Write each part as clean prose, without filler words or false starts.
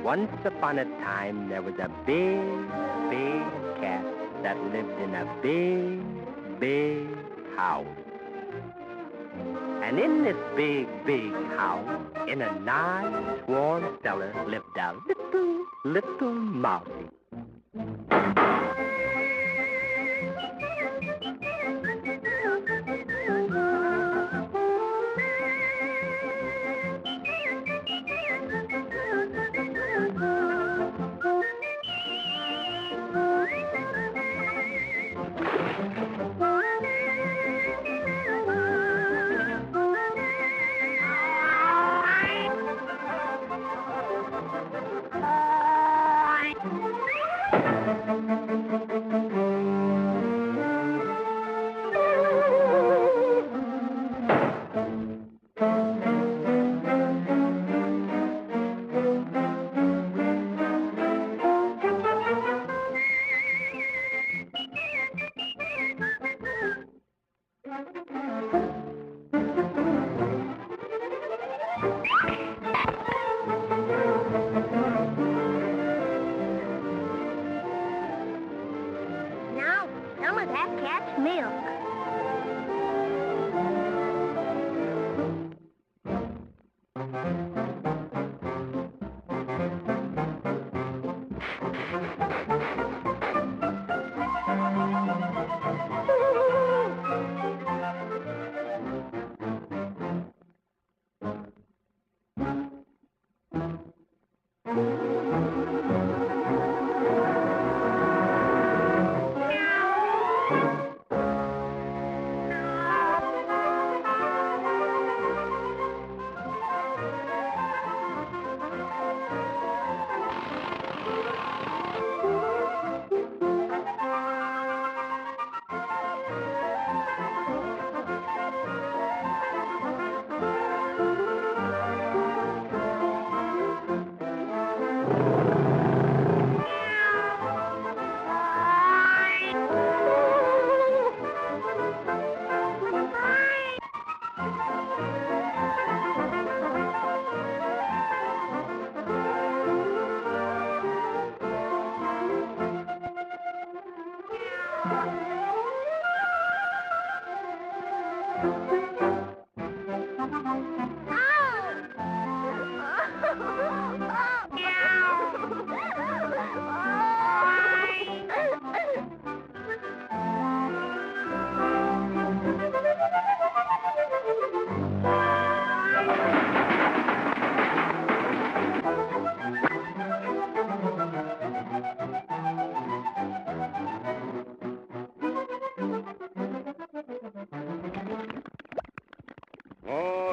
Once upon a time, there was a big, big cat that lived in a big, big house. And in this big, big house, in a nice, warm cellar, lived a little, little mousie.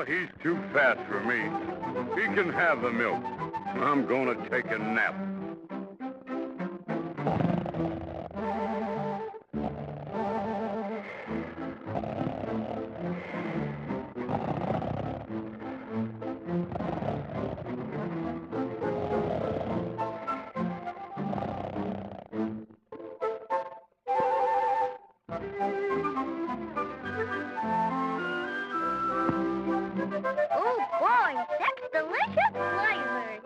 He's too fat for me. He can have the milk. I'm gonna take a nap. Oh, boy, that's delicious flavor.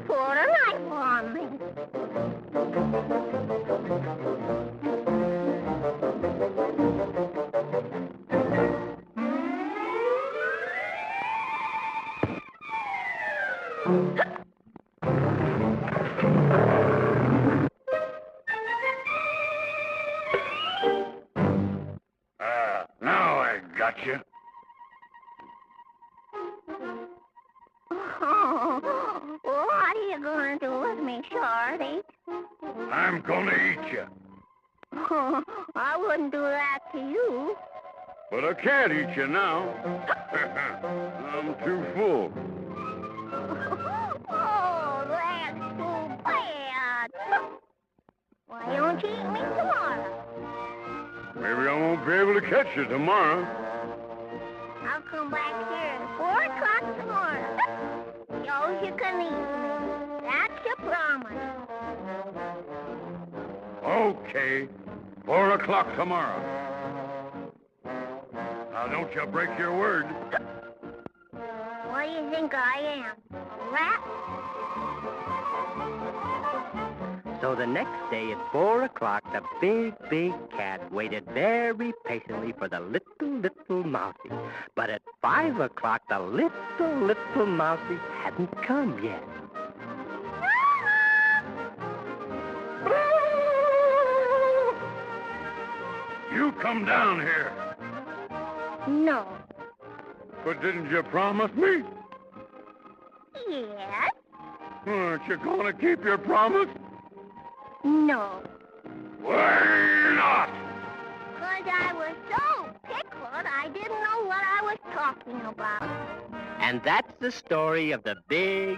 Put a knife on me. Now I got you. Oh, what are you going to do with me, Shorty? I'm gonna eat you. Oh, I wouldn't do that to you. But I can't eat you now. I'm too full. Oh, that's too bad. Why don't you eat me tomorrow? Maybe I won't be able to catch you tomorrow. I'll come back here at 4 o'clock tomorrow. So you can eat me. That's your promise. Okay, 4 o'clock tomorrow. Now don't you break your word. What do you think I am? A rat? So the next day at 4 o'clock, the big cat waited very patiently for the little mousie. But at 5 o'clock, the little mousie hadn't come yet. You come down here. No. But didn't you promise me? Yes? Aren't you gonna keep your promise? No. Why not? 'Cause I was so pickled, I didn't know what I was talking about. And that's the story of the big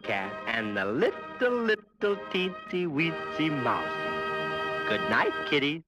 cat and the little teensy weensy mouse. Good night, kitties.